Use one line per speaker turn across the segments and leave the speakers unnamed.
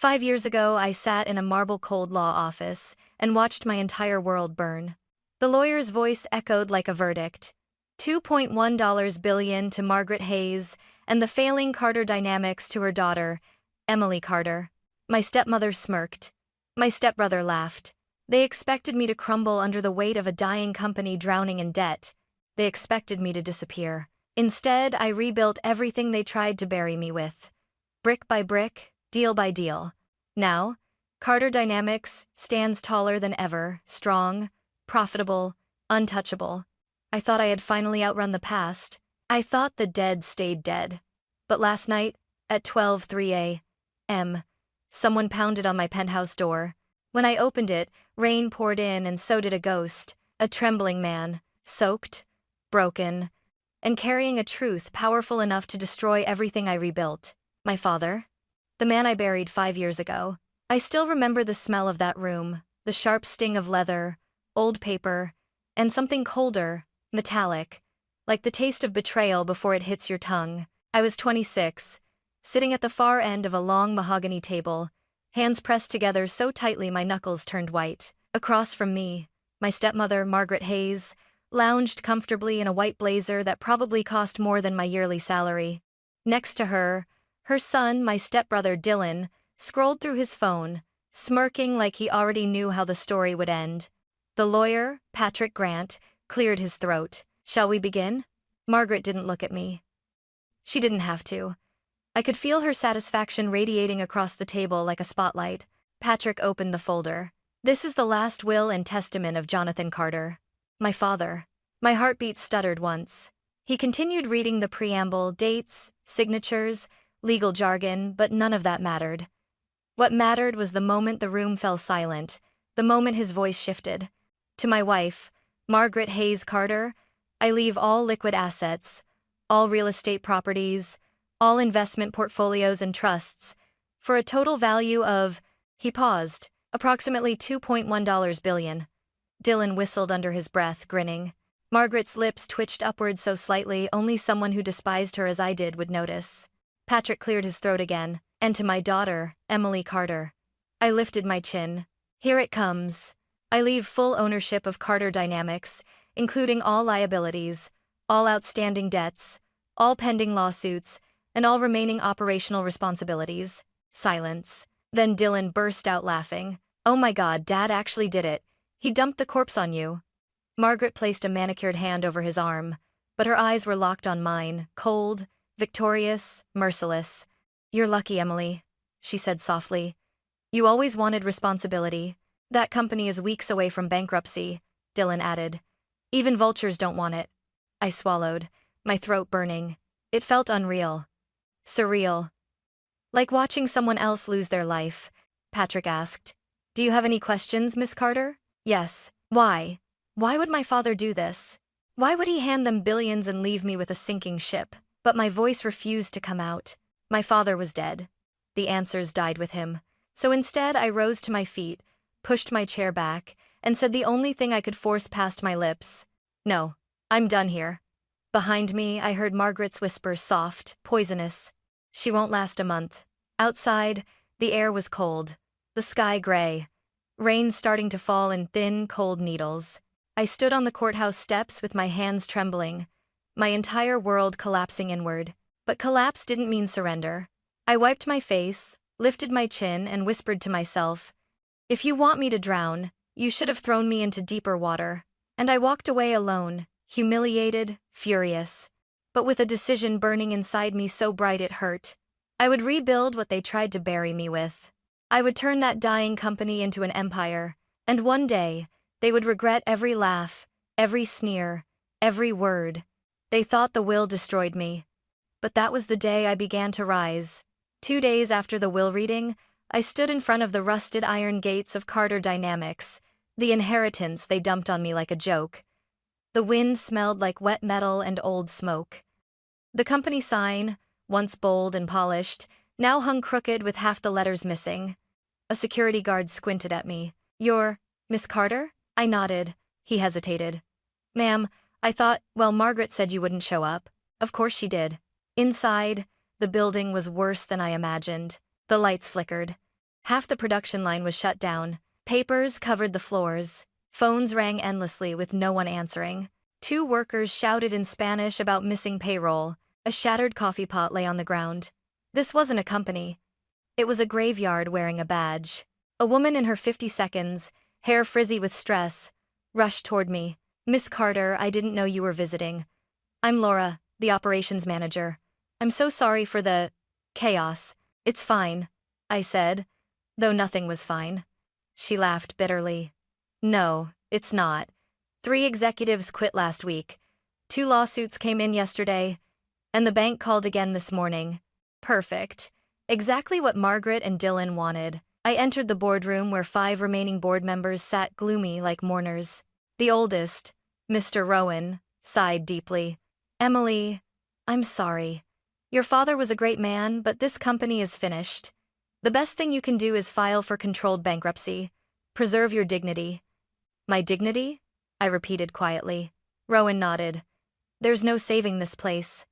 5 years ago, I sat in a marble-cold law office and watched my entire world burn. The lawyer's voice echoed like a verdict. $2.1 billion to Margaret Hayes and the failing Carter dynamics to her daughter, Emily Carter. My stepmother smirked. My stepbrother laughed. They expected me to crumble under the weight of a dying company drowning in debt. They expected me to disappear. Instead, I rebuilt everything they tried to bury me with. Brick by brick, deal by deal. Now, Carter Dynamics stands taller than ever, strong, profitable, untouchable. I thought I had finally outrun the past. I thought the dead stayed dead. But last night, at 12:03 a.m., someone pounded on my penthouse door. When I opened it, rain poured in and so did a ghost, a trembling man, soaked, broken, and carrying a truth powerful enough to destroy everything I rebuilt. My father. The man I buried 5 years ago. I still remember the smell of that room, the sharp sting of leather, old paper, and something colder, metallic, like the taste of betrayal before it hits your tongue. I was 26, sitting at the far end of a long mahogany table, hands pressed together so tightly my knuckles turned white. Across from me, my stepmother, Margaret Hayes, lounged comfortably in a white blazer that probably cost more than my yearly salary. Next to her, her son, my stepbrother Dylan, scrolled through his phone, smirking like he already knew how the story would end. The lawyer, Patrick Grant, cleared his throat. "Shall we begin?" Margaret didn't look at me. She didn't have to. I could feel her satisfaction radiating across the table like a spotlight. Patrick opened the folder. "This is the last will and testament of Jonathan Carter, my father." My heartbeat stuttered once. He continued reading the preamble, dates, signatures, legal jargon, but none of that mattered. What mattered was the moment the room fell silent, the moment his voice shifted. "To my wife, Margaret Hayes Carter, I leave all liquid assets, all real estate properties, all investment portfolios and trusts, for a total value of," he paused, "approximately $2.1 billion. Dylan whistled under his breath, grinning. Margaret's lips twitched upward so slightly only someone who despised her as I did would notice. Patrick cleared his throat again. "And to my daughter, Emily Carter." I lifted my chin. "Here it comes. I leave full ownership of Carter Dynamics, including all liabilities, all outstanding debts, all pending lawsuits, and all remaining operational responsibilities." Silence. Then Dylan burst out laughing. "Oh my God, Dad actually did it. He dumped the corpse on you." Margaret placed a manicured hand over his arm, but her eyes were locked on mine, cold, victorious, merciless. "You're lucky, Emily," she said softly. "You always wanted responsibility. That company is weeks away from bankruptcy," Dylan added. "Even vultures don't want it." I swallowed, my throat burning. It felt unreal. Surreal. "Like watching someone else lose their life," Patrick asked. "Do you have any questions, Miss Carter?" "Yes. Why? Why would my father do this? Why would he hand them billions and leave me with a sinking ship?" But my voice refused to come out. My father was dead. The answers died with him. So instead, I rose to my feet, pushed my chair back, and said the only thing I could force past my lips. "No, I'm done here." Behind me, I heard Margaret's whisper, soft, poisonous. "She won't last a month." Outside, the air was cold, the sky gray, rain starting to fall in thin, cold needles. I stood on the courthouse steps with my hands trembling, my entire world collapsing inward. But collapse didn't mean surrender. I wiped my face, lifted my chin, and whispered to myself, "If you want me to drown, you should have thrown me into deeper water." And I walked away alone, humiliated, furious, but with a decision burning inside me so bright it hurt. I would rebuild what they tried to bury me with. I would turn that dying company into an empire, and one day, they would regret every laugh, every sneer, every word. They thought the will destroyed me. But that was the day I began to rise. 2 days after the will reading, I stood in front of the rusted iron gates of Carter Dynamics, the inheritance they dumped on me like a joke. The wind smelled like wet metal and old smoke. The company sign, once bold and polished, now hung crooked with half the letters missing. A security guard squinted at me. "You're Miss Carter?" I nodded. He hesitated. "Ma'am, I thought, well, Margaret said you wouldn't show up." Of course she did. Inside, the building was worse than I imagined. The lights flickered. Half the production line was shut down. Papers covered the floors. Phones rang endlessly with no one answering. Two workers shouted in Spanish about missing payroll. A shattered coffee pot lay on the ground. This wasn't a company. It was a graveyard wearing a badge. A woman in her 50s, hair frizzy with stress, rushed toward me. "Miss Carter, I didn't know you were visiting. I'm Laura, the operations manager. I'm so sorry for the chaos." "It's fine," I said, though nothing was fine. She laughed bitterly. "No, it's not. 3 executives quit last week. 2 lawsuits came in yesterday, and the bank called again this morning." Perfect. Exactly what Margaret and Dylan wanted. I entered the boardroom where 5 remaining board members sat gloomy like mourners. The oldest, Mr. Rowan, sighed deeply. "Emily, I'm sorry. Your father was a great man, but this company is finished. The best thing you can do is file for controlled bankruptcy. Preserve your dignity." "My dignity?" I repeated quietly. Rowan nodded. "There's no saving this place."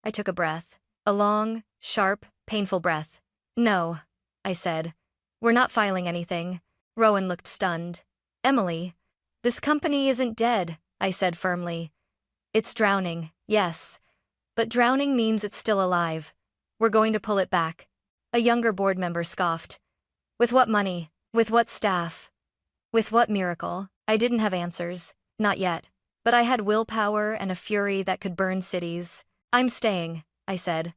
I took a breath. A long, sharp, painful breath. "No," I said. "We're not filing anything." Rowan looked stunned. "Emily, this company isn't dead," I said firmly. "It's drowning, yes. But drowning means it's still alive. We're going to pull it back." A younger board member scoffed. "With what money? With what staff? With what miracle?" I didn't have answers. Not yet. But I had willpower and a fury that could burn cities. "I'm staying," I said.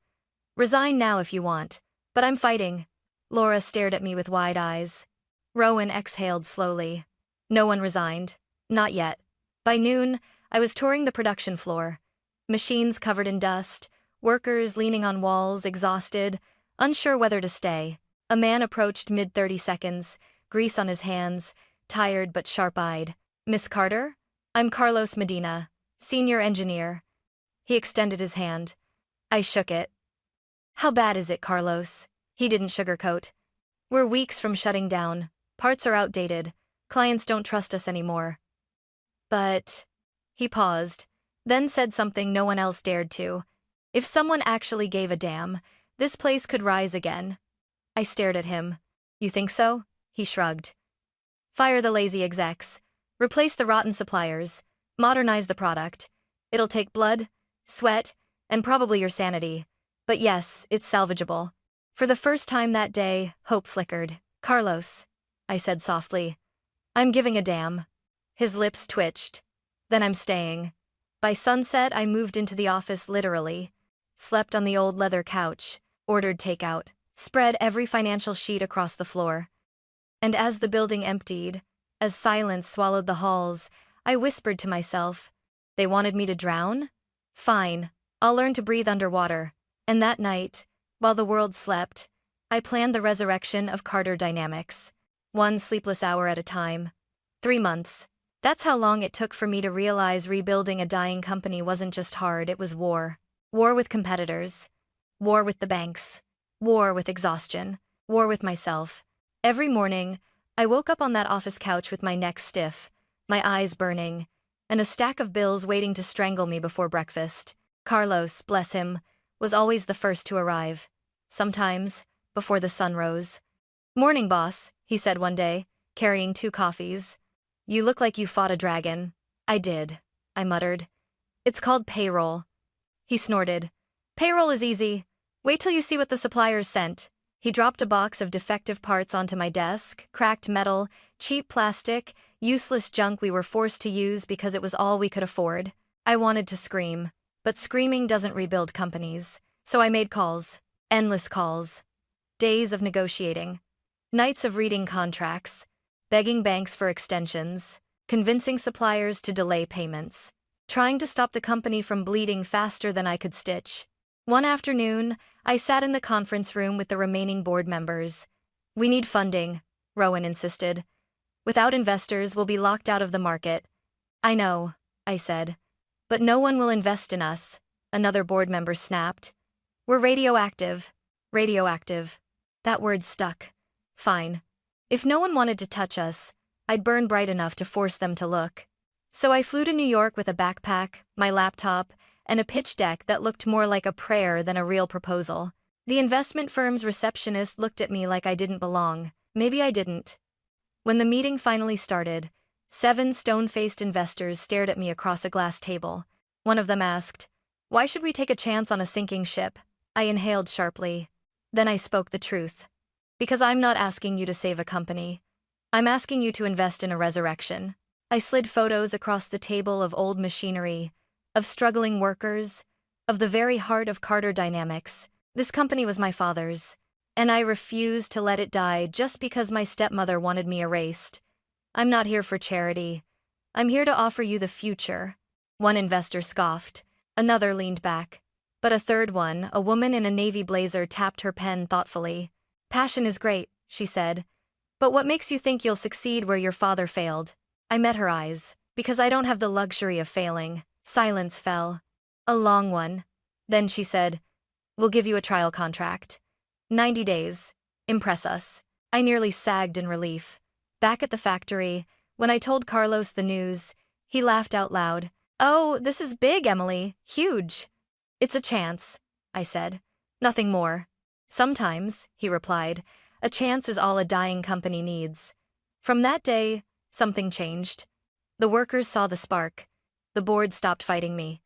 "Resign now if you want. But I'm fighting." Laura stared at me with wide eyes. Rowan exhaled slowly. No one resigned. Not yet. By noon, I was touring the production floor. Machines covered in dust, workers leaning on walls, exhausted, unsure whether to stay. A man approached mid-30s, grease on his hands, tired but sharp-eyed. "Miss Carter? I'm Carlos Medina, senior engineer." He extended his hand. I shook it. "How bad is it, Carlos?" He didn't sugarcoat. "We're weeks from shutting down. Parts are outdated. Clients don't trust us anymore." "But..." He paused, then said something no one else dared to. "If someone actually gave a damn, this place could rise again." I stared at him. "You think so?" He shrugged. "Fire the lazy execs. Replace the rotten suppliers. Modernize the product. It'll take blood, sweat, and probably your sanity. But yes, it's salvageable." For the first time that day, hope flickered. "Carlos," I said softly, "I'm giving a damn." His lips twitched. "Then I'm staying." By sunset, I moved into the office literally. Slept on the old leather couch, ordered takeout, spread every financial sheet across the floor. And as the building emptied, as silence swallowed the halls, I whispered to myself, "They wanted me to drown? Fine, I'll learn to breathe underwater." And that night, while the world slept, I planned the resurrection of Carter Dynamics. 1 sleepless hour at a time. 3 months. That's how long it took for me to realize rebuilding a dying company wasn't just hard, it was war. War with competitors. War with the banks. War with exhaustion. War with myself. Every morning, I woke up on that office couch with my neck stiff, my eyes burning, and a stack of bills waiting to strangle me before breakfast. Carlos, bless him, was always the first to arrive. Sometimes, before the sun rose. "Morning, boss," he said one day, carrying 2 coffees. "You look like you fought a dragon." "I did," I muttered. "It's called payroll." He snorted. "Payroll is easy. Wait till you see what the suppliers sent." He dropped a box of defective parts onto my desk, cracked metal, cheap plastic, useless junk we were forced to use because it was all we could afford. I wanted to scream, but screaming doesn't rebuild companies. So I made calls. Endless calls. Days of negotiating. Nights of reading contracts. Begging banks for extensions. Convincing suppliers to delay payments. Trying to stop the company from bleeding faster than I could stitch. One afternoon, I sat in the conference room with the remaining board members. "We need funding," Rowan insisted. "Without investors, we'll be locked out of the market." "I know," I said. "But no one will invest in us," another board member snapped. "We're radioactive." Radioactive. That word stuck. Fine. If no one wanted to touch us, I'd burn bright enough to force them to look. So I flew to New York with a backpack, my laptop, and a pitch deck that looked more like a prayer than a real proposal. The investment firm's receptionist looked at me like I didn't belong. Maybe I didn't. When the meeting finally started, 7 stone-faced investors stared at me across a glass table. One of them asked, "Why should we take a chance on a sinking ship?" I inhaled sharply. Then I spoke the truth. "Because I'm not asking you to save a company. I'm asking you to invest in a resurrection." I slid photos across the table of old machinery, of struggling workers, of the very heart of Carter Dynamics. This company was my father's, and I refused to let it die just because my stepmother wanted me erased. I'm not here for charity. I'm here to offer you the future. One investor scoffed. Another leaned back. But a third one, a woman in a navy blazer, tapped her pen thoughtfully. "Passion is great," she said. "But what makes you think you'll succeed where your father failed?" I met her eyes. "Because I don't have the luxury of failing." Silence fell. A long one. Then she said, "We'll give you a trial contract. 90 days. Impress us." I nearly sagged in relief. Back at the factory, when I told Carlos the news, he laughed out loud. "Oh, this is big, Emily. Huge." "It's a chance," I said. "Nothing more." "Sometimes," he replied, "a chance is all a dying company needs." From that day, something changed. The workers saw the spark. The board stopped fighting me.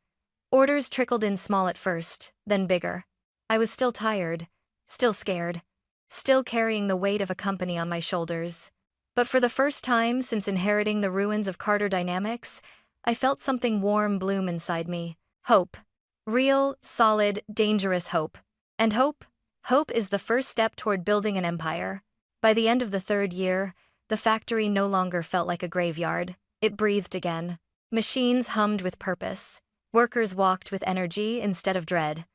Orders trickled in small at first, then bigger. I was still tired, still scared, still carrying the weight of a company on my shoulders. But for the first time since inheriting the ruins of Carter Dynamics, I felt something warm bloom inside me. Hope. Real, solid, dangerous hope. And hope is the first step toward building an empire. By the end of the 3rd year, the factory no longer felt like a graveyard. It breathed again. Machines hummed with purpose. Workers walked with energy instead of dread.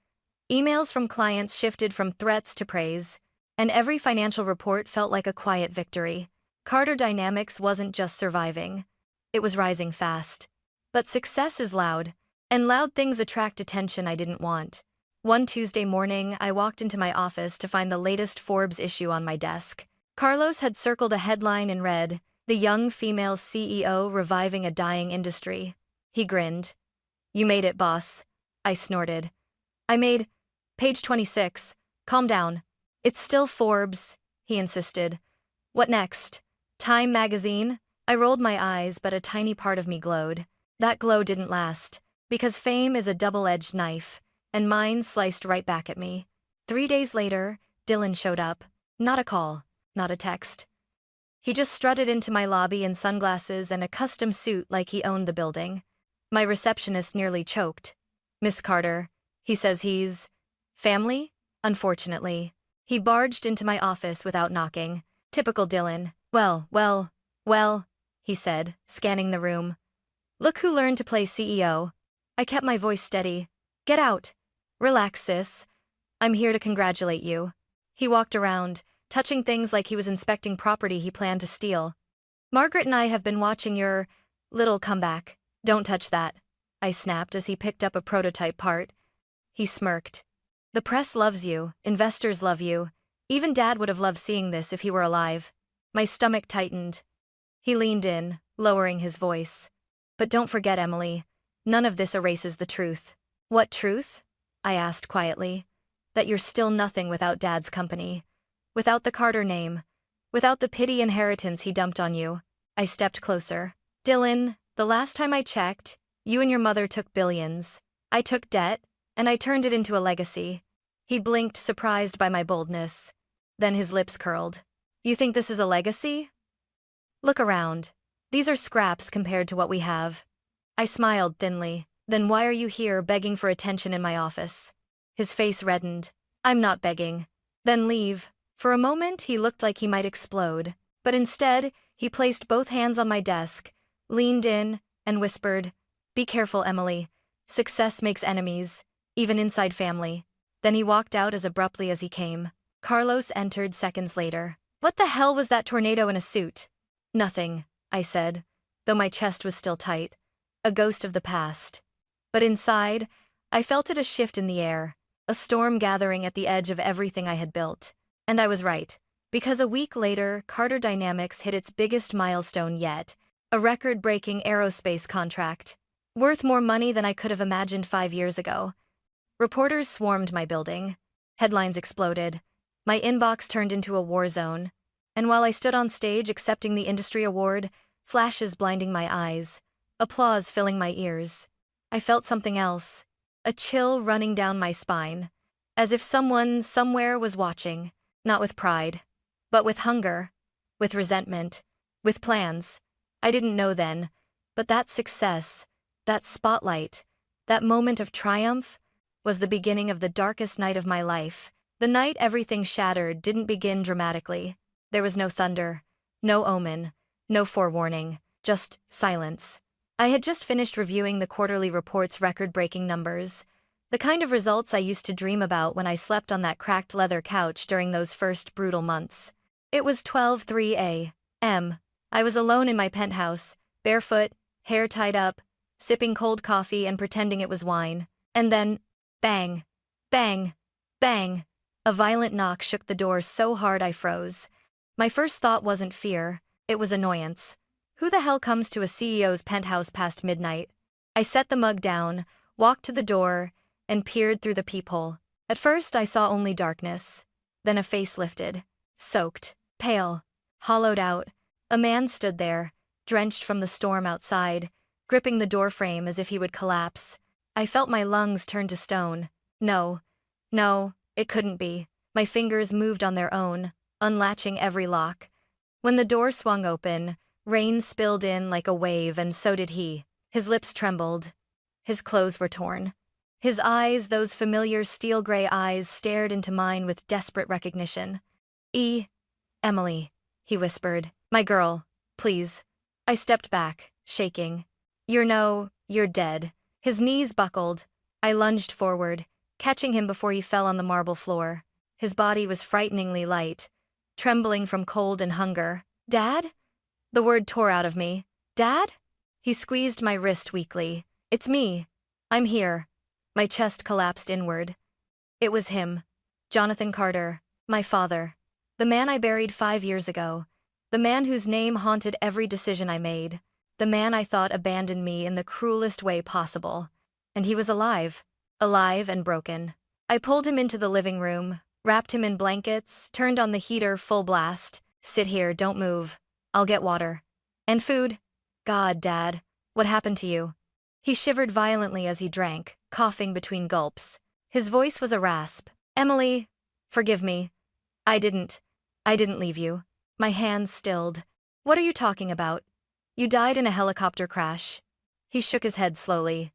Emails from clients shifted from threats to praise, and every financial report felt like a quiet victory. Carter Dynamics wasn't just surviving. It was rising fast. But success is loud, and loud things attract attention I didn't want. One Tuesday morning, I walked into my office to find the latest Forbes issue on my desk. Carlos had circled a headline in red, "The Young Female CEO Reviving a Dying Industry." He grinned. "You made it, boss." I snorted. "I made page 26. Calm down." "It's still Forbes," he insisted. "What next? Time magazine?" I rolled my eyes, but a tiny part of me glowed. That glow didn't last, because fame is a double-edged knife, and mine sliced right back at me. 3 days later, Dylan showed up. Not a call, not a text. He just strutted into my lobby in sunglasses and a custom suit like he owned the building. My receptionist nearly choked. "Miss Carter," he says he's family? Unfortunately. He barged into my office without knocking. Typical Dylan. Well, he said, scanning the room. "Look who learned to play CEO." I kept my voice steady. "Get out. Relax, sis. I'm here to congratulate you." He walked around, touching things like he was inspecting property he planned to steal. "Margaret and I have been watching your little comeback. Don't touch that," I snapped as he picked up a prototype part. He smirked. "The press loves you, investors love you. Even Dad would have loved seeing this if he were alive." My stomach tightened. He leaned in, lowering his voice. "But don't forget, Emily, none of this erases the truth." "What truth?" I asked quietly. "That you're still nothing without Dad's company. Without the Carter name. Without the pity inheritance he dumped on you." I stepped closer. "Dylan, the last time I checked, you and your mother took billions. I took debt, and I turned it into a legacy." He blinked, surprised by my boldness. Then his lips curled. "You think this is a legacy? Look around. These are scraps compared to what we have." I smiled thinly. "Then why are you here begging for attention in my office?" His face reddened. "I'm not begging." "Then leave." For a moment, he looked like he might explode. But instead, he placed both hands on my desk, leaned in, and whispered, "Be careful, Emily. Success makes enemies, even inside family." Then he walked out as abruptly as he came. Carlos entered seconds later. "What the hell was that tornado in a suit?" "Nothing," I said, though my chest was still tight. A ghost of the past. But inside, I felt it, a shift in the air, a storm gathering at the edge of everything I had built. And I was right, because a week later, Carter Dynamics hit its biggest milestone yet, a record-breaking aerospace contract, worth more money than I could have imagined 5 years ago. Reporters swarmed my building. Headlines exploded. My inbox turned into a war zone. And while I stood on stage accepting the industry award, flashes blinding my eyes, applause filling my ears, I felt something else. A chill running down my spine. As if someone, somewhere was watching. Not with pride, but with hunger, with resentment, with plans. I didn't know then, but that success, that spotlight, that moment of triumph, was the beginning of the darkest night of my life. The night everything shattered didn't begin dramatically. There was no thunder, no omen, no forewarning, just silence. I had just finished reviewing the quarterly report's record-breaking numbers, the kind of results I used to dream about when I slept on that cracked leather couch during those first brutal months. It was 12:03 a.m. I was alone in my penthouse, barefoot, hair tied up, sipping cold coffee and pretending it was wine. And then, bang, bang, bang. A violent knock shook the door so hard I froze. My first thought wasn't fear, it was annoyance. Who the hell comes to a CEO's penthouse past midnight? I set the mug down, walked to the door, and peered through the peephole. At first I saw only darkness. Then a face lifted. Soaked, pale, hollowed out. A man stood there, drenched from the storm outside, gripping the doorframe as if he would collapse. I felt my lungs turn to stone. No, it couldn't be. My fingers moved on their own, unlatching every lock. When the door swung open, rain spilled in like a wave and so did he. His lips trembled. His clothes were torn. His eyes, those familiar steel-gray eyes, stared into mine with desperate recognition. Emily, he whispered. My girl, please. I stepped back, shaking. You're dead. His knees buckled. I lunged forward, catching him before he fell on the marble floor. His body was frighteningly light, trembling from cold and hunger. Dad? The word tore out of me. Dad? He squeezed my wrist weakly. It's me. I'm here. My chest collapsed inward. It was him. Jonathan Carter, my father. The man I buried 5 years ago. The man whose name haunted every decision I made. The man I thought abandoned me in the cruelest way possible. And he was alive. Alive and broken. I pulled him into the living room, wrapped him in blankets, turned on the heater full blast. Sit here, don't move. I'll get water. And food. God, Dad, what happened to you? He shivered violently as he drank, coughing between gulps. His voice was a rasp. Emily, forgive me. I didn't leave you. My hands stilled. What are you talking about? You died in a helicopter crash. He shook his head slowly.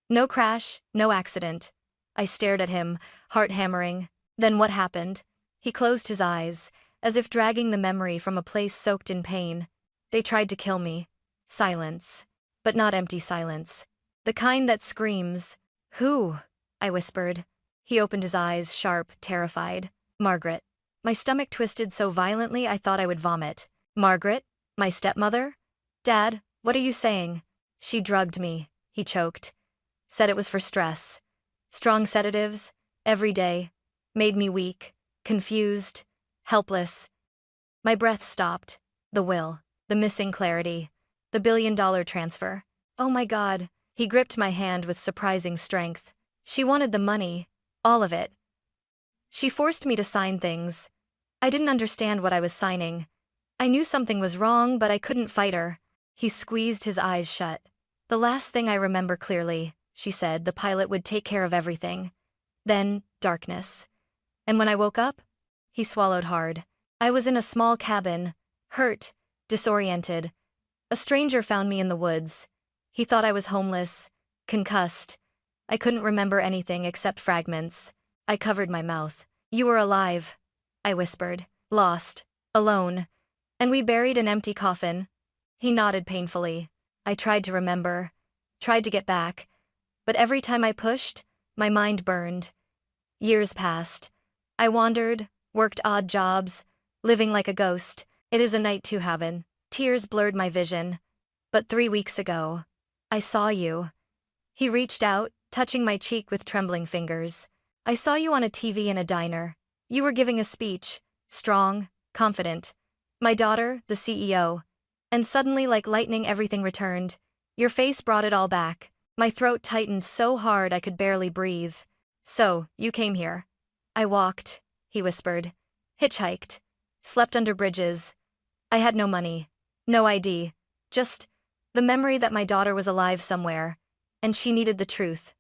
No crash, no accident. I stared at him, heart hammering. Then what happened? He closed his eyes, as if dragging the memory from a place soaked in pain. They tried to kill me. Silence. But not empty silence. The kind that screams. Who? I whispered. He opened his eyes, sharp, terrified. Margaret. My stomach twisted so violently I thought I would vomit. Margaret? My stepmother? Dad, what are you saying? She drugged me, he choked. Said it was for stress. Strong sedatives, every day. Made me weak, confused, helpless. My breath stopped. The will, the missing clarity, the $1 billion transfer. Oh my God. He gripped my hand with surprising strength. She wanted the money, all of it. She forced me to sign things. I didn't understand what I was signing. I knew something was wrong, but I couldn't fight her. He squeezed his eyes shut. The last thing I remember clearly, she said, the pilot would take care of everything. Then, darkness. And when I woke up, he swallowed hard. I was in a small cabin, hurt, disoriented. A stranger found me in the woods. He thought I was homeless, concussed. I couldn't remember anything except fragments. I covered my mouth. You were alive, I whispered. Lost, alone. And we buried an empty coffin. He nodded painfully. I tried to remember, tried to get back. But every time I pushed, my mind burned. Years passed. I wandered, worked odd jobs, living like a ghost. It is a night to heaven. Tears blurred my vision. But 3 weeks ago, I saw you. He reached out, touching my cheek with trembling fingers. I saw you on a TV in a diner. You were giving a speech, strong, confident. My daughter, the CEO. And suddenly, like lightning, everything returned. Your face brought it all back. My throat tightened so hard I could barely breathe. So, you came here. I walked, he whispered. Hitchhiked. Slept under bridges. I had no money. No ID. Just the memory that my daughter was alive somewhere, and she needed the truth.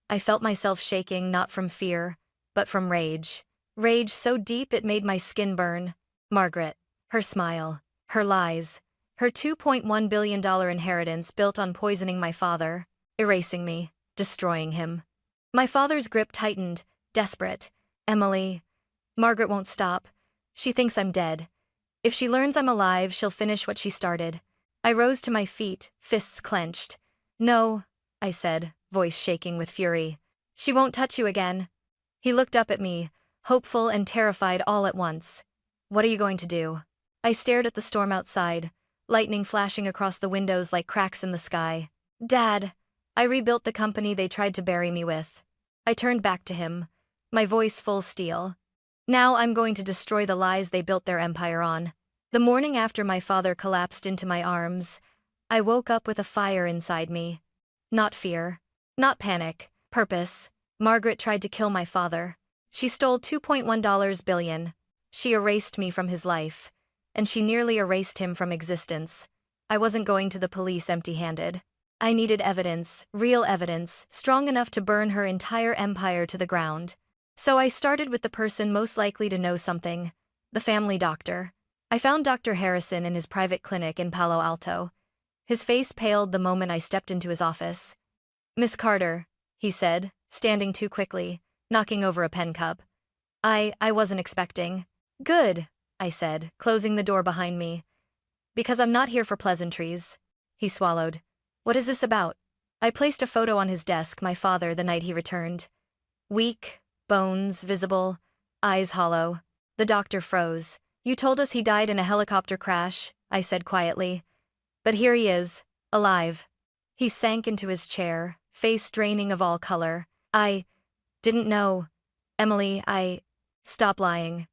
I felt myself shaking not from fear, but from rage. Rage so deep it made my skin burn. Margaret. Her smile. Her lies. Her $2.1 billion inheritance built on poisoning my father. Erasing me. Destroying him. My father's grip tightened, desperate. Emily. Margaret won't stop. She thinks I'm dead. If she learns I'm alive, she'll finish what she started. I rose to my feet, fists clenched. No, I said, voice shaking with fury. She won't touch you again. He looked up at me, hopeful and terrified all at once. What are you going to do? I stared at the storm outside, lightning flashing across the windows like cracks in the sky. Dad, I rebuilt the company they tried to bury me with. I turned back to him, my voice full steel. Now I'm going to destroy the lies they built their empire on. The morning after my father collapsed into my arms, I woke up with a fire inside me. Not fear. Not panic. Purpose. Margaret tried to kill my father. She stole $2.1 billion. She erased me from his life. And she nearly erased him from existence. I wasn't going to the police empty-handed. I needed evidence, real evidence, strong enough to burn her entire empire to the ground. So I started with the person most likely to know something, the family doctor. I found Dr. Harrison in his private clinic in Palo Alto. His face paled the moment I stepped into his office. Miss Carter, he said, standing too quickly, knocking over a pen cup. I wasn't expecting. Good, I said, closing the door behind me. Because I'm not here for pleasantries. He swallowed. What is this about? I placed a photo on his desk, my father, the night he returned. Weak, bones visible, eyes hollow. The doctor froze. You told us he died in a helicopter crash, I said quietly. But here he is, alive. He sank into his chair, face draining of all color. I didn't know. Emily, Stop lying.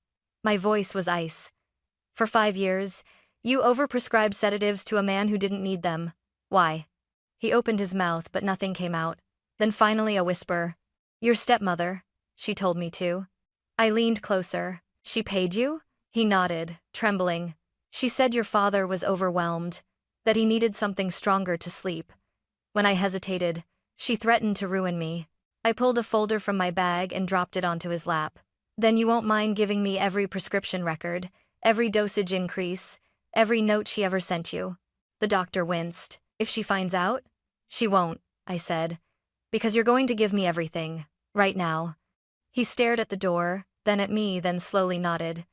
My voice was ice. For 5 years, you overprescribed sedatives to a man who didn't need them. Why? He opened his mouth, but nothing came out. Then finally a whisper. Your stepmother. She told me to. I leaned closer. She paid you? He nodded, trembling. She said your father was overwhelmed, that he needed something stronger to sleep. When I hesitated, she threatened to ruin me. I pulled a folder from my bag and dropped it onto his lap. Then you won't mind giving me every prescription record, every dosage increase, every note she ever sent you. The doctor winced. If she finds out? She won't, I said. Because you're going to give me everything, right now. He stared at the door, then at me, then slowly nodded.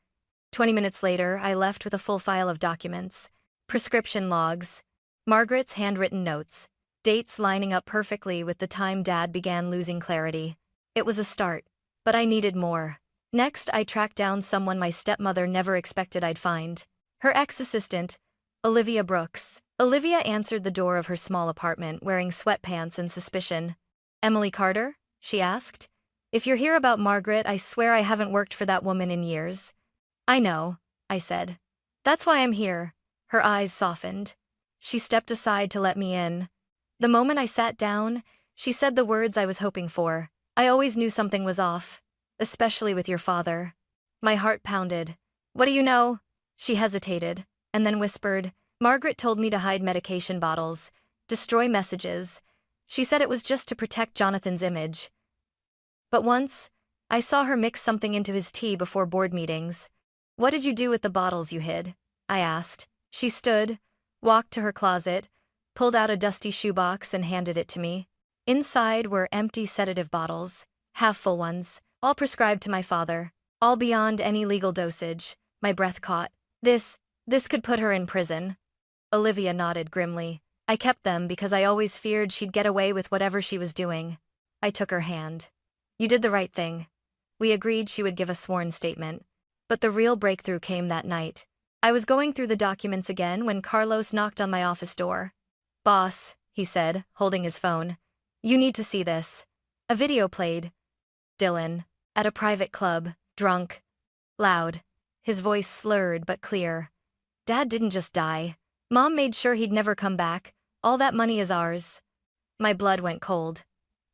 20 minutes later, I left with a full file of documents. Prescription logs. Margaret's handwritten notes. Dates lining up perfectly with the time Dad began losing clarity. It was a start, but I needed more. Next, I tracked down someone my stepmother never expected I'd find. Her ex-assistant, Olivia Brooks. Olivia answered the door of her small apartment wearing sweatpants and suspicion. Emily Carter? She asked. If you're here about Margaret, I swear I haven't worked for that woman in years. I know, I said. That's why I'm here. Her eyes softened. She stepped aside to let me in. The moment I sat down, she said the words I was hoping for. I always knew something was off, especially with your father. My heart pounded. What do you know? She hesitated, and then whispered, Margaret told me to hide medication bottles, destroy messages. She said it was just to protect Jonathan's image. But once, I saw her mix something into his tea before board meetings. What did you do with the bottles you hid? I asked. She stood, walked to her closet, pulled out a dusty shoebox and handed it to me. Inside were empty sedative bottles, half-full ones, all prescribed to my father, all beyond any legal dosage. My breath caught. This could put her in prison. Olivia nodded grimly. I kept them because I always feared she'd get away with whatever she was doing. I took her hand. You did the right thing. We agreed she would give a sworn statement. But the real breakthrough came that night. I was going through the documents again when Carlos knocked on my office door. Boss, he said, holding his phone. You need to see this. A video played. Dylan, at a private club, drunk, loud. His voice slurred but clear. Dad didn't just die. Mom made sure he'd never come back. All that money is ours. My blood went cold.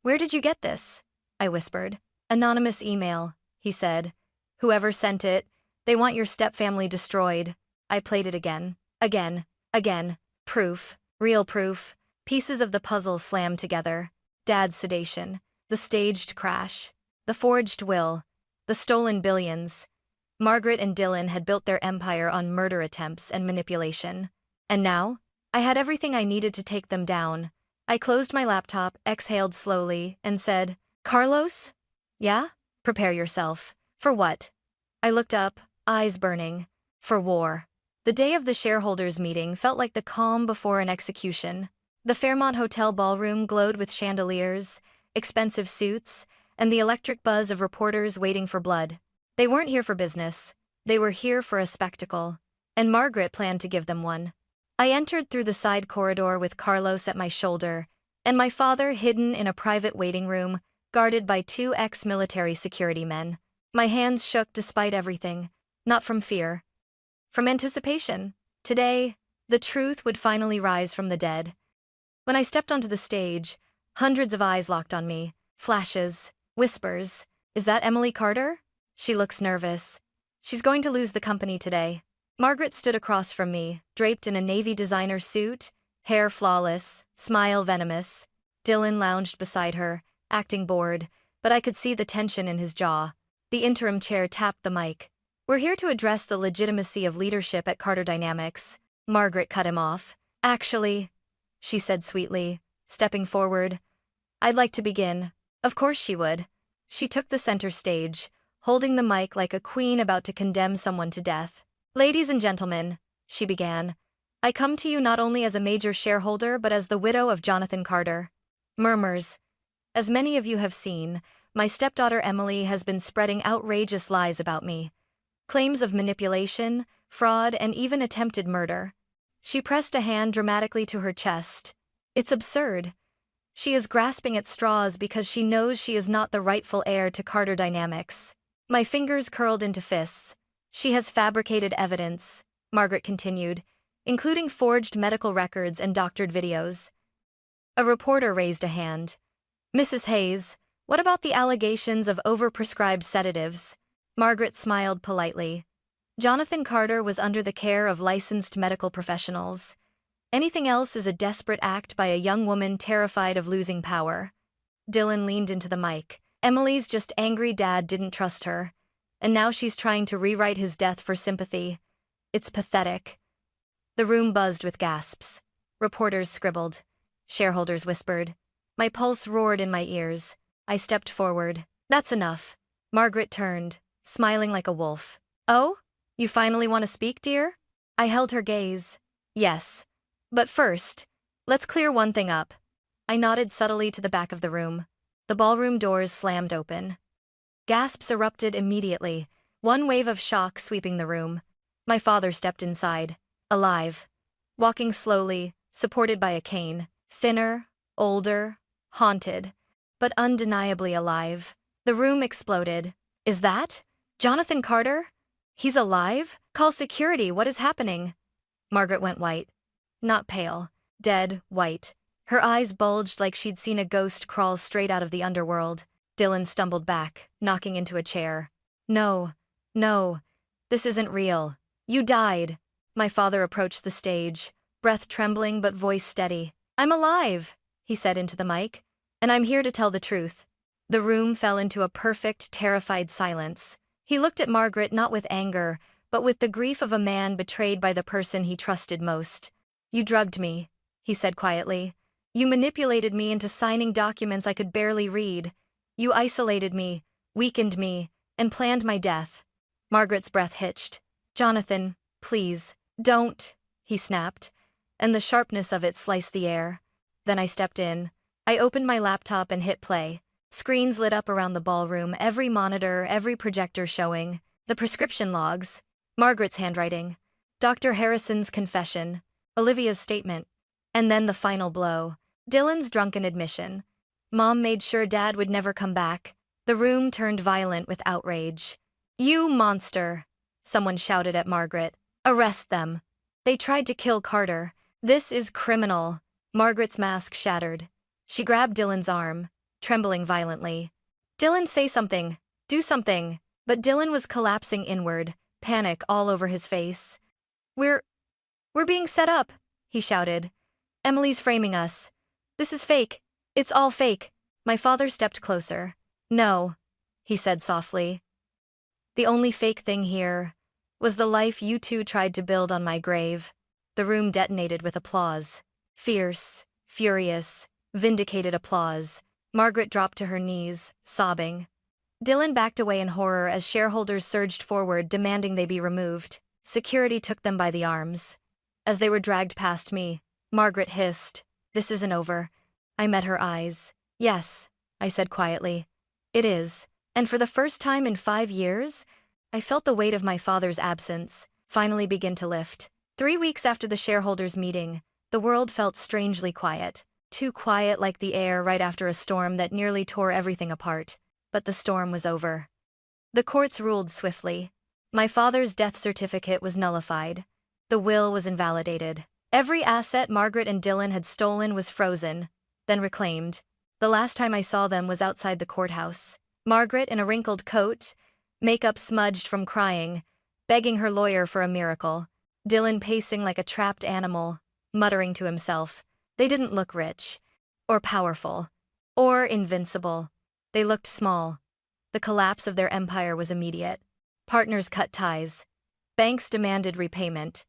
Where did you get this? I whispered. Anonymous email, he said. "Whoever sent it, they want your stepfamily destroyed." I played it again. Again. Proof. Real proof. Pieces of the puzzle slammed together. Dad's sedation. The staged crash. The forged will. The stolen billions. Margaret and Dylan had built their empire on murder attempts and manipulation. And now? I had everything I needed to take them down. I closed my laptop, exhaled slowly, and said, "Carlos? Yeah? Prepare yourself." "For what?" I looked up, eyes burning. "For war." The day of the shareholders' meeting felt like the calm before an execution. The Fairmont Hotel ballroom glowed with chandeliers, expensive suits, and the electric buzz of reporters waiting for blood. They weren't here for business. They were here for a spectacle. And Margaret planned to give them one. I entered through the side corridor with Carlos at my shoulder, and my father hidden in a private waiting room, guarded by 2 ex-military security men. My hands shook despite everything, not from fear. From anticipation. Today, the truth would finally rise from the dead. When I stepped onto the stage, hundreds of eyes locked on me. Flashes, whispers. "Is that Emily Carter? She looks nervous. She's going to lose the company today." Margaret stood across from me, draped in a navy designer suit, hair flawless, smile venomous. Dylan lounged beside her, acting bored, but I could see the tension in his jaw. The interim chair tapped the mic. "We're here to address the legitimacy of leadership at Carter Dynamics." Margaret cut him off. "Actually," she said sweetly, stepping forward, "I'd like to begin." Of course she would. She took the center stage, holding the mic like a queen about to condemn someone to death. "Ladies and gentlemen," she began, "I come to you not only as a major shareholder but as the widow of Jonathan Carter." Murmurs. "As many of you have seen, my stepdaughter Emily has been spreading outrageous lies about me. Claims of manipulation, fraud, and even attempted murder." She pressed a hand dramatically to her chest. "It's absurd. She is grasping at straws because she knows she is not the rightful heir to Carter Dynamics." My fingers curled into fists. "She has fabricated evidence," Margaret continued, "including forged medical records and doctored videos." A reporter raised a hand. "Mrs. Hayes, what about the allegations of overprescribed sedatives?" Margaret smiled politely. "Jonathan Carter was under the care of licensed medical professionals. Anything else is a desperate act by a young woman terrified of losing power." Dylan leaned into the mic. "Emily's just angry Dad didn't trust her. And now she's trying to rewrite his death for sympathy. It's pathetic." The room buzzed with gasps. Reporters scribbled. Shareholders whispered. My pulse roared in my ears. I stepped forward. "That's enough." Margaret turned, smiling like a wolf. "Oh? You finally want to speak, dear?" I held her gaze. "Yes. But first, let's clear one thing up." I nodded subtly to the back of the room. The ballroom doors slammed open. Gasps erupted immediately, one wave of shock sweeping the room. My father stepped inside, alive, walking slowly, supported by a cane, thinner, older, haunted, but undeniably alive. The room exploded. "Is that Jonathan Carter? He's alive? Call security, what is happening?" Margaret went white. Not pale, dead white. Her eyes bulged like she'd seen a ghost crawl straight out of the underworld. Dylan stumbled back, knocking into a chair. No, this isn't real. You died." My father approached the stage, breath trembling but voice steady. "I'm alive," he said into the mic, "and I'm here to tell the truth." The room fell into a perfect, terrified silence. He looked at Margaret not with anger, but with the grief of a man betrayed by the person he trusted most. "You drugged me," he said quietly. "You manipulated me into signing documents I could barely read. You isolated me, weakened me, and planned my death." Margaret's breath hitched. "Jonathan, please, don't," he snapped, and the sharpness of it sliced the air. Then I stepped in. I opened my laptop and hit play. Screens lit up around the ballroom, every monitor, every projector showing. The prescription logs. Margaret's handwriting. Dr. Harrison's confession. Olivia's statement. And then the final blow. Dylan's drunken admission. Mom made sure Dad would never come back. The room turned violent with outrage. "You monster!" someone shouted at Margaret. "Arrest them. They tried to kill Carter. This is criminal." Margaret's mask shattered. She grabbed Dylan's arm, trembling violently. "Dylan, say something. Do something." But Dylan was collapsing inward, panic all over his face. We're being set up, he shouted. Emily's framing us. This is fake. It's all fake. My father stepped closer. No, he said softly. The only fake thing here was the life you two tried to build on my grave. The room detonated with applause. Fierce, furious, vindicated applause. Margaret dropped to her knees, sobbing. Dylan backed away in horror as shareholders surged forward, demanding they be removed. Security took them by the arms. As they were dragged past me, Margaret hissed, "This isn't over." I met her eyes. "Yes," I said quietly. "It is." And for the first time in 5 years, I felt the weight of my father's absence finally begin to lift. 3 weeks after the shareholders' meeting, the world felt strangely quiet. Too quiet, like the air right after a storm that nearly tore everything apart. But the storm was over. The courts ruled swiftly. My father's death certificate was nullified. The will was invalidated. Every asset Margaret and Dylan had stolen was frozen, then reclaimed. The last time I saw them was outside the courthouse. Margaret in a wrinkled coat, makeup smudged from crying, begging her lawyer for a miracle. Dylan pacing like a trapped animal, muttering to himself. They didn't look rich, or powerful, or invincible. They looked small. The collapse of their empire was immediate. Partners cut ties. Banks demanded repayment.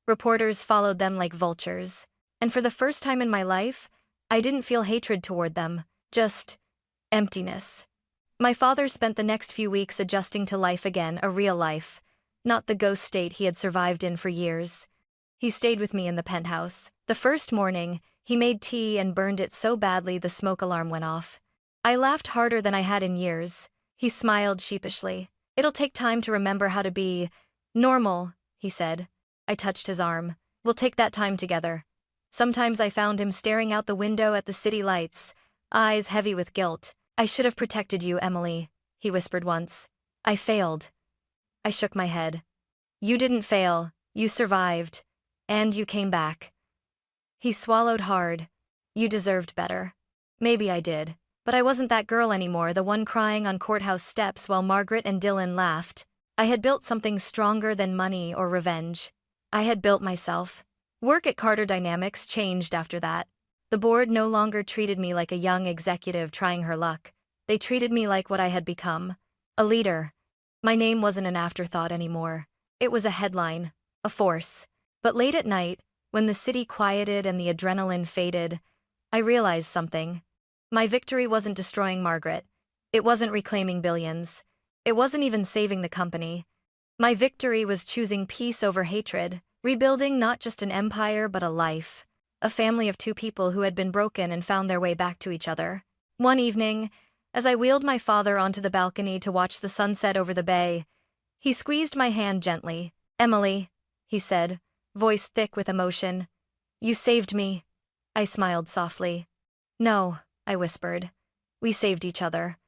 Reporters followed them like vultures. And for the first time in my life, I didn't feel hatred toward them, just emptiness. My father spent the next few weeks adjusting to life again, a real life, not the ghost state he had survived in for years. He stayed with me in the penthouse. The first morning, he made tea and burned it so badly the smoke alarm went off. I laughed harder than I had in years. He smiled sheepishly. "It'll take time to remember how to be normal," he said. I touched his arm. "We'll take that time together." Sometimes I found him staring out the window at the city lights, eyes heavy with guilt. "I should have protected you, Emily," he whispered once. "I failed." I shook my head. "You didn't fail. You survived. And you came back." He swallowed hard. "You deserved better." Maybe I did. But I wasn't that girl anymore, the one crying on courthouse steps while Margaret and Dylan laughed. I had built something stronger than money or revenge. I had built myself. Work at Carter Dynamics changed after that. The board no longer treated me like a young executive trying her luck. They treated me like what I had become. A leader. My name wasn't an afterthought anymore. It was a headline. A force. But late at night, when the city quieted and the adrenaline faded, I realized something. My victory wasn't destroying Margaret. It wasn't reclaiming billions. It wasn't even saving the company. My victory was choosing peace over hatred, rebuilding not just an empire but a life. A family of 2 people who had been broken and found their way back to each other. One evening, as I wheeled my father onto the balcony to watch the sunset over the bay, he squeezed my hand gently. "Emily," he said, voice thick with emotion, "you saved me." I smiled softly. "No," I whispered. "We saved each other."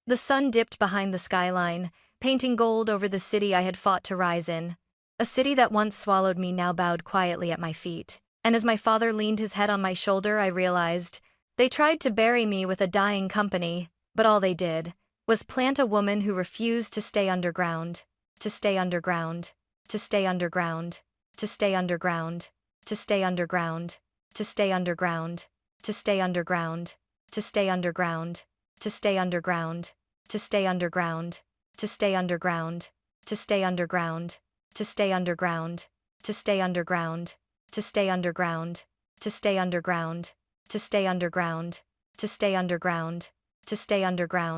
The sun dipped behind the skyline, painting gold over the city I had fought to rise in. A city that once swallowed me now bowed quietly at my feet. And as my father leaned his head on my shoulder, I realized they tried to bury me with a dying company, but all they did was plant a woman who refused to stay underground. To stay underground. To stay underground. To stay underground. To stay underground. To stay underground. To stay underground. To stay underground. To stay underground. To stay underground. To stay underground. To stay underground. To stay underground. To stay underground. To stay underground. To stay underground. To stay underground. To stay underground. To stay underground.